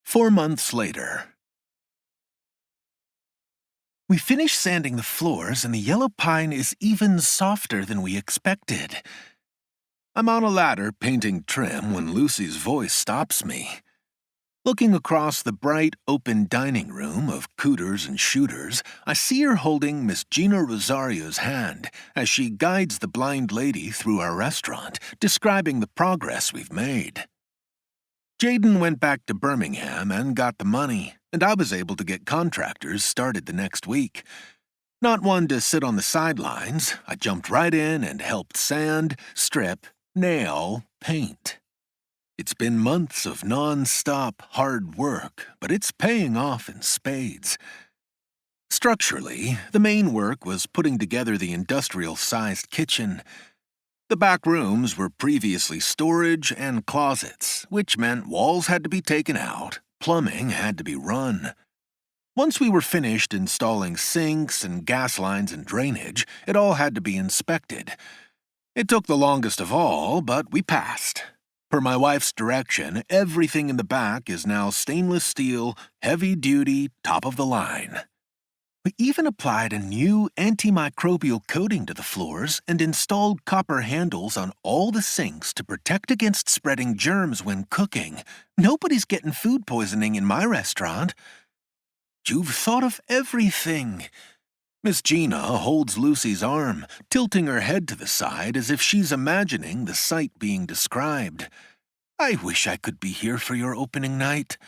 4 months later. We finished sanding the floors, and the yellow pine is even softer than we expected. I'm on a ladder painting trim when Lucy's voice stops me. Looking across the bright, open dining room of Cooters and Shooters, I see her holding Miss Gina Rosario's hand as she guides the blind lady through our restaurant, describing the progress we've made. Jaden went back to Birmingham and got the money, and I was able to get contractors started the next week. Not one to sit on the sidelines, I jumped right in and helped sand, strip, nail, paint. It's been months of non-stop hard work, but it's paying off in spades. Structurally, the main work was putting together the industrial-sized kitchen. The back rooms were previously storage and closets, which meant walls had to be taken out, plumbing had to be run. Once we were finished installing sinks and gas lines and drainage, it all had to be inspected. It took the longest of all, but we passed. Per my wife's direction, everything in the back is now stainless steel, heavy-duty, top-of-the-line. We even applied a new antimicrobial coating to the floors and installed copper handles on all the sinks to protect against spreading germs when cooking. Nobody's getting food poisoning in my restaurant. You've thought of everything. Miss Gina holds Lucy's arm, tilting her head to the side as if she's imagining the sight being described. I wish I could be here for your opening night.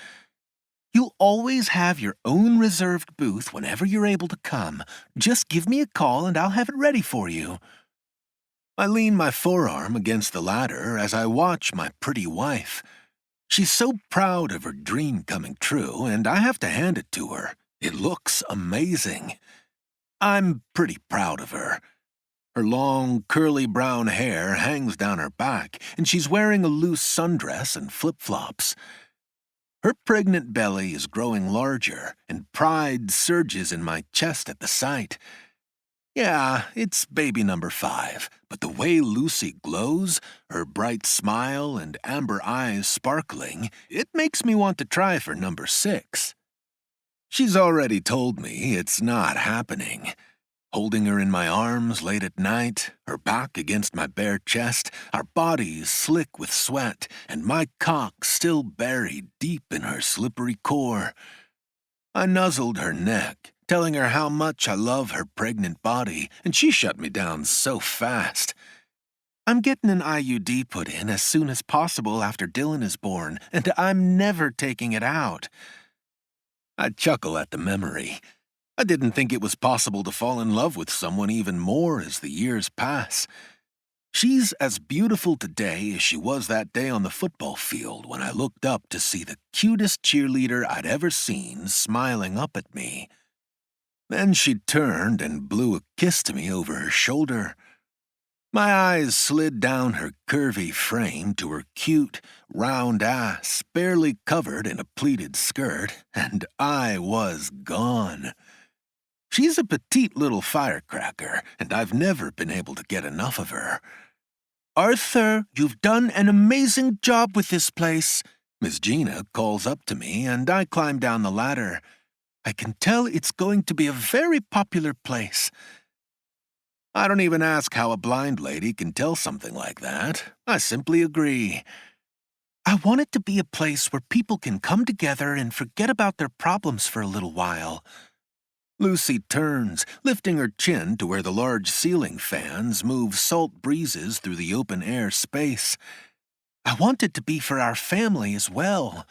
You'll always have your own reserved booth whenever you're able to come. Just give me a call and I'll have it ready for you. I lean my forearm against the ladder as I watch my pretty wife. She's so proud of her dream coming true, and I have to hand it to her. It looks amazing. I'm pretty proud of her. Her long, curly brown hair hangs down her back, and she's wearing a loose sundress and flip-flops. Her pregnant belly is growing larger, and pride surges in my chest at the sight. Yeah, it's baby number 5, but the way Lucy glows, her bright smile and amber eyes sparkling, it makes me want to try for number 6. She's already told me it's not happening. Holding her in my arms late at night, her back against my bare chest, our bodies slick with sweat, and my cock still buried deep in her slippery core. I nuzzled her neck, telling her how much I love her pregnant body, and she shut me down so fast. I'm getting an IUD put in as soon as possible after Dylan is born, and I'm never taking it out. I chuckle at the memory. I didn't think it was possible to fall in love with someone even more as the years pass. She's as beautiful today as she was that day on the football field when I looked up to see the cutest cheerleader I'd ever seen smiling up at me. Then she turned and blew a kiss to me over her shoulder. My eyes slid down her curvy frame to her cute, round ass, barely covered in a pleated skirt, and I was gone. She's a petite little firecracker, and I've never been able to get enough of her. Arthur, you've done an amazing job with this place. Miss Gina calls up to me, and I climb down the ladder. I can tell it's going to be a very popular place. I don't even ask how a blind lady can tell something like that. I simply agree. I want it to be a place where people can come together and forget about their problems for a little while. Lucy turns, lifting her chin to where the large ceiling fans move salt breezes through the open-air space. I want it to be for our family as well.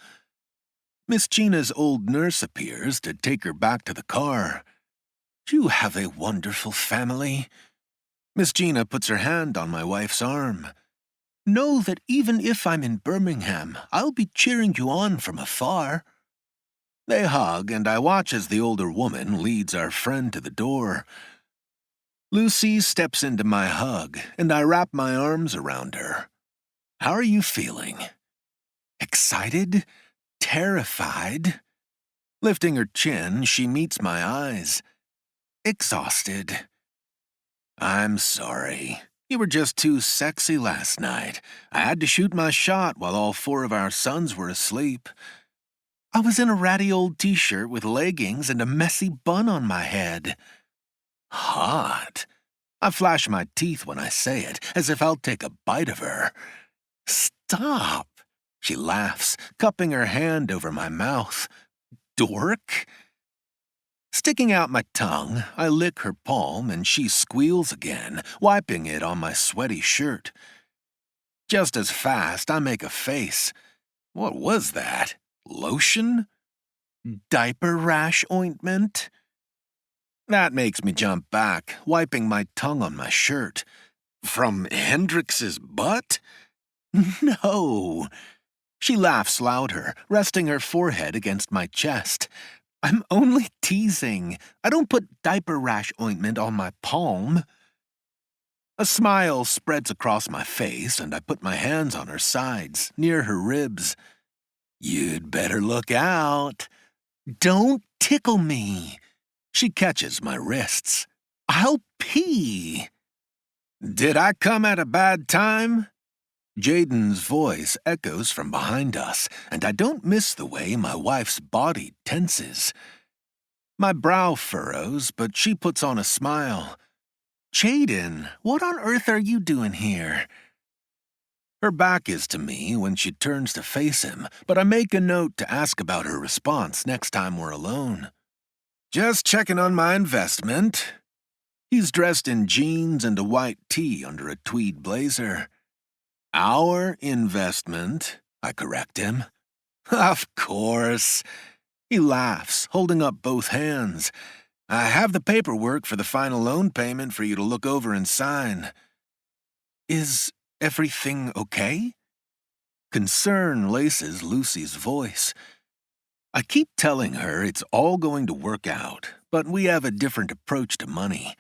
Miss Gina's old nurse appears to take her back to the car. You have a wonderful family. Miss Gina puts her hand on my wife's arm. Know that even if I'm in Birmingham, I'll be cheering you on from afar. They hug, and I watch as the older woman leads our friend to the door. Lucy steps into my hug, and I wrap my arms around her. How are you feeling? Excited? Terrified? Lifting her chin, she meets my eyes. Exhausted. I'm sorry. You were just too sexy last night. I had to shoot my shot while all 4 of our sons were asleep. I was in a ratty old t-shirt with leggings and a messy bun on my head. Hot. I flash my teeth when I say it, as if I'll take a bite of her. Stop! She laughs, cupping her hand over my mouth. Dork? Sticking out my tongue, I lick her palm and she squeals again, wiping it on my sweaty shirt. Just as fast, I make a face. What was that? Lotion? Diaper rash ointment? That makes me jump back, wiping my tongue on my shirt. From Hendrix's butt? No. She laughs louder, resting her forehead against my chest. I'm only teasing. I don't put diaper rash ointment on my palm. A smile spreads across my face, and I put my hands on her sides, near her ribs. You'd better look out. Don't tickle me. She catches my wrists. I'll pee. Did I come at a bad time? Jaden's voice echoes from behind us, and I don't miss the way my wife's body tenses. My brow furrows, but she puts on a smile. Jaden, what on earth are you doing here? Her back is to me when she turns to face him, but I make a note to ask about her response next time we're alone. Just checking on my investment. He's dressed in jeans and a white tee under a tweed blazer. Our investment, I correct him. Of course. He laughs, holding up both hands. I have the paperwork for the final loan payment for you to look over and sign. Is everything okay? Concern laces Lucy's voice. I keep telling her it's all going to work out, but we have a different approach to money.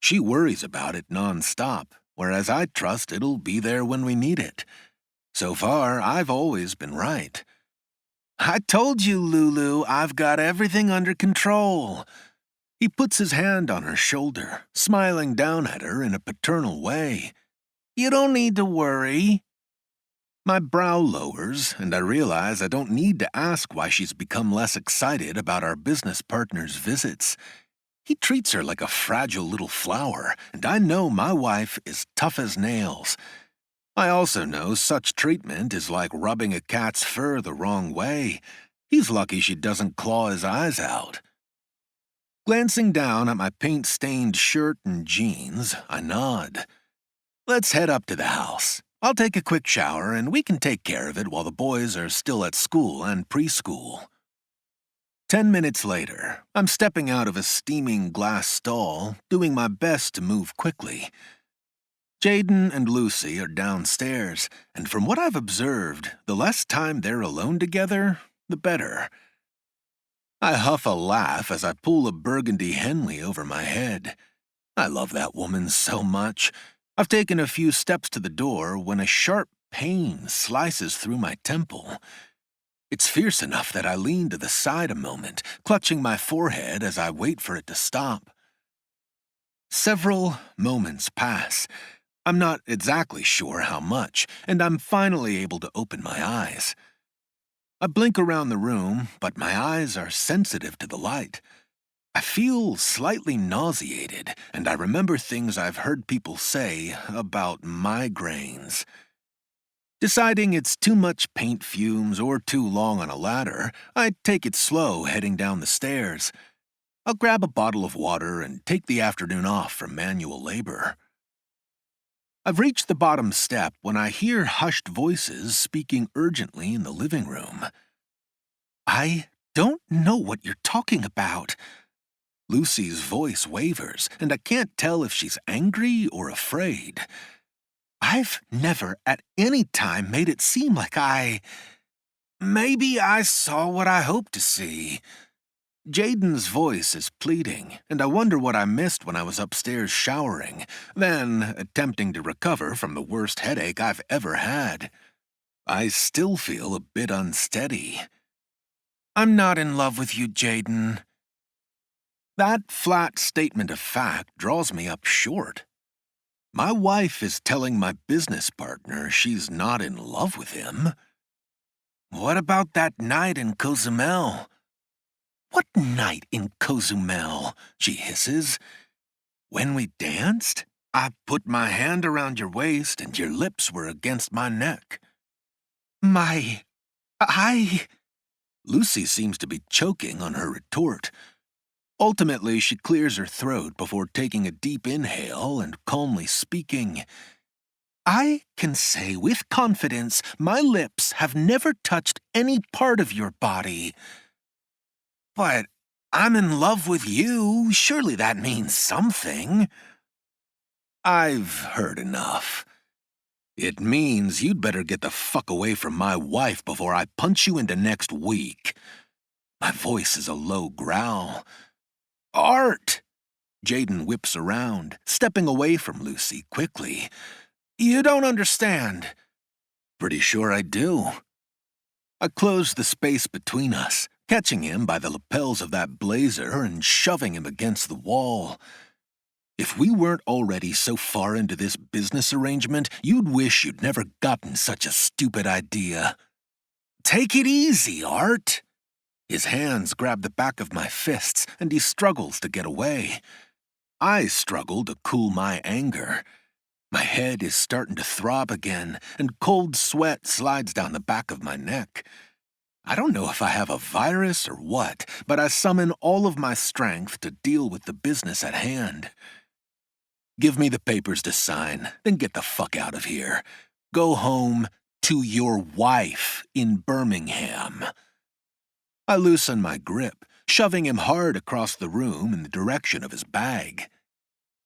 She worries about it nonstop, whereas I trust it'll be there when we need it. So far, I've always been right. I told you, Lulu, I've got everything under control. He puts his hand on her shoulder, smiling down at her in a paternal way. You don't need to worry. My brow lowers, and I realize I don't need to ask why she's become less excited about our business partner's visits. He treats her like a fragile little flower, and I know my wife is tough as nails. I also know such treatment is like rubbing a cat's fur the wrong way. He's lucky she doesn't claw his eyes out. Glancing down at my paint-stained shirt and jeans, I nod. Let's head up to the house. I'll take a quick shower, and we can take care of it while the boys are still at school and preschool. 10 minutes later, I'm stepping out of a steaming glass stall, doing my best to move quickly. Jaden and Lucy are downstairs, and from what I've observed, the less time they're alone together, the better. I huff a laugh as I pull a burgundy Henley over my head. I love that woman so much. I've taken a few steps to the door when a sharp pain slices through my temple. It's fierce enough that I lean to the side a moment, clutching my forehead as I wait for it to stop. Several moments pass. I'm not exactly sure how much, and I'm finally able to open my eyes. I blink around the room, but my eyes are sensitive to the light. I feel slightly nauseated, and I remember things I've heard people say about migraines. Deciding it's too much paint fumes or too long on a ladder, I take it slow heading down the stairs. I'll grab a bottle of water and take the afternoon off from manual labor. I've reached the bottom step when I hear hushed voices speaking urgently in the living room. I don't know what you're talking about. Lucy's voice wavers, and I can't tell if she's angry or afraid. I've never at any time made it seem like Maybe I saw what I hoped to see. Jaden's voice is pleading, and I wonder what I missed when I was upstairs showering, then attempting to recover from the worst headache I've ever had. I still feel a bit unsteady. I'm not in love with you, Jaden. That flat statement of fact draws me up short. My wife is telling my business partner she's not in love with him. What about that night in Cozumel? What night in Cozumel? She hisses. When we danced, I put my hand around your waist and your lips were against my neck. My... I... Lucy seems to be choking on her retort. Ultimately, she clears her throat before taking a deep inhale and calmly speaking. I can say with confidence my lips have never touched any part of your body. But I'm in love with you. Surely that means something. I've heard enough. It means you'd better get the fuck away from my wife before I punch you into next week. My voice is a low growl. Art! Jaden whips around, stepping away from Lucy quickly. You don't understand. Pretty sure I do. I close the space between us, catching him by the lapels of that blazer and shoving him against the wall. If we weren't already so far into this business arrangement, you'd wish you'd never gotten such a stupid idea. Take it easy, Art. His hands grab the back of my fists, and he struggles to get away. I struggle to cool my anger. My head is starting to throb again, and cold sweat slides down the back of my neck. I don't know if I have a virus or what, but I summon all of my strength to deal with the business at hand. Give me the papers to sign, then get the fuck out of here. Go home to your wife in Birmingham. I loosen my grip, shoving him hard across the room in the direction of his bag.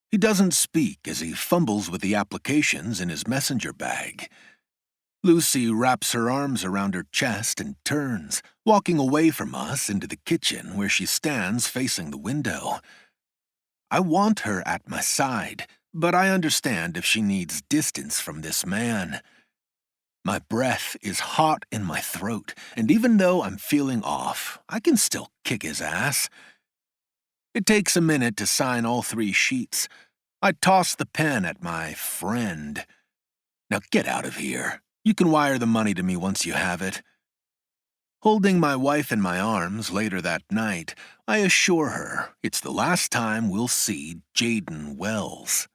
He doesn't speak as he fumbles with the applications in his messenger bag. Lucy wraps her arms around her chest and turns, walking away from us into the kitchen where she stands facing the window. I want her at my side, but I understand if she needs distance from this man. My breath is hot in my throat, and even though I'm feeling off, I can still kick his ass. It takes a minute to sign all 3 sheets. I toss the pen at my friend. Now get out of here. You can wire the money to me once you have it. Holding my wife in my arms later that night, I assure her it's the last time we'll see Jaden Wells.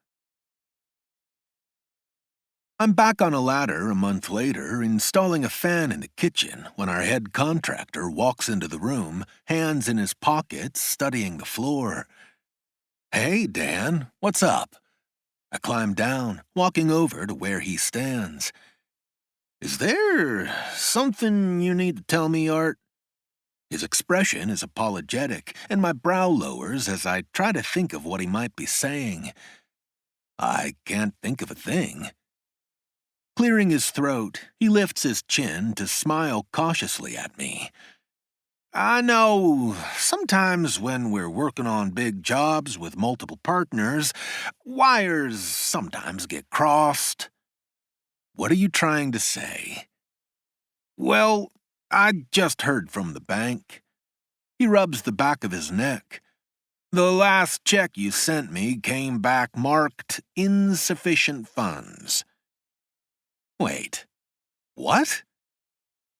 I'm back on a ladder a month later, installing a fan in the kitchen when our head contractor walks into the room, hands in his pockets, studying the floor. Hey, Dan, what's up? I climb down, walking over to where he stands. Is there something you need to tell me, Art? His expression is apologetic, and my brow lowers as I try to think of what he might be saying. I can't think of a thing. Clearing his throat, he lifts his chin to smile cautiously at me. I know sometimes when we're working on big jobs with multiple partners, wires sometimes get crossed. What are you trying to say? Well, I just heard from the bank. He rubs the back of his neck. The last check you sent me came back marked insufficient funds. Wait, what?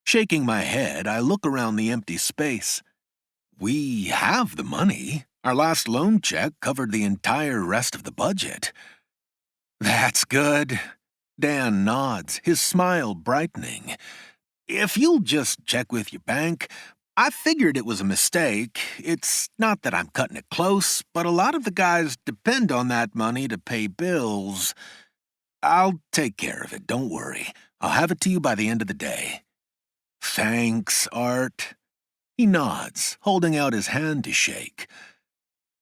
Shaking my head, I look around the empty space. We have the money. Our last loan check covered the entire rest of the budget. That's good. Dan nods, his smile brightening. If you'll just check with your bank, I figured it was a mistake. It's not that I'm cutting it close, but a lot of the guys depend on that money to pay bills. I'll take care of it, don't worry. I'll have it to you by the end of the day. Thanks, Art. He nods, holding out his hand to shake.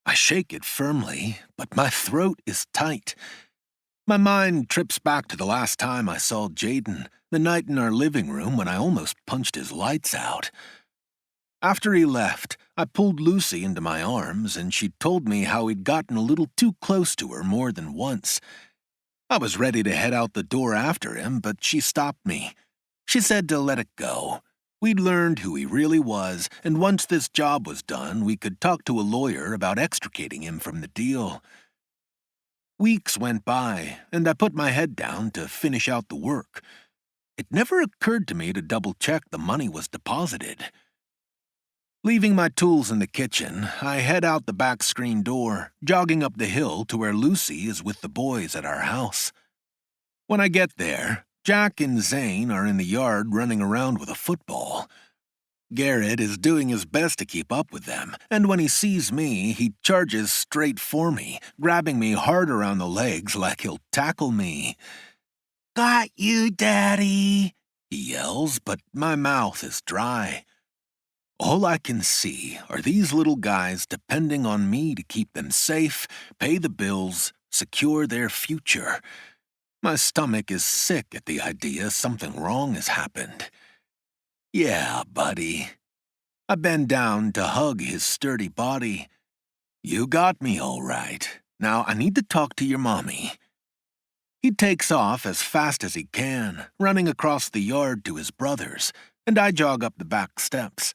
I shake it firmly, but my throat is tight. My mind trips back to the last time I saw Jaden, the night in our living room when I almost punched his lights out. After he left, I pulled Lucy into my arms, and she told me how he'd gotten a little too close to her more than once. I was ready to head out the door after him, but she stopped me. She said to let it go. We'd learned who he really was, and once this job was done, we could talk to a lawyer about extricating him from the deal. Weeks went by, and I put my head down to finish out the work. It never occurred to me to double-check the money was deposited. Leaving my tools in the kitchen, I head out the back screen door, jogging up the hill to where Lucy is with the boys at our house. When I get there, Jack and Zane are in the yard running around with a football. Garrett is doing his best to keep up with them, and when he sees me, he charges straight for me, grabbing me hard around the legs like he'll tackle me. "Got you, Daddy," he yells, but my mouth is dry. All I can see are these little guys depending on me to keep them safe, pay the bills, secure their future. My stomach is sick at the idea something wrong has happened. "Yeah, buddy." I bend down to hug his sturdy body. "You got me all right. Now I need to talk to your mommy." He takes off as fast as he can, running across the yard to his brother's, and I jog up the back steps.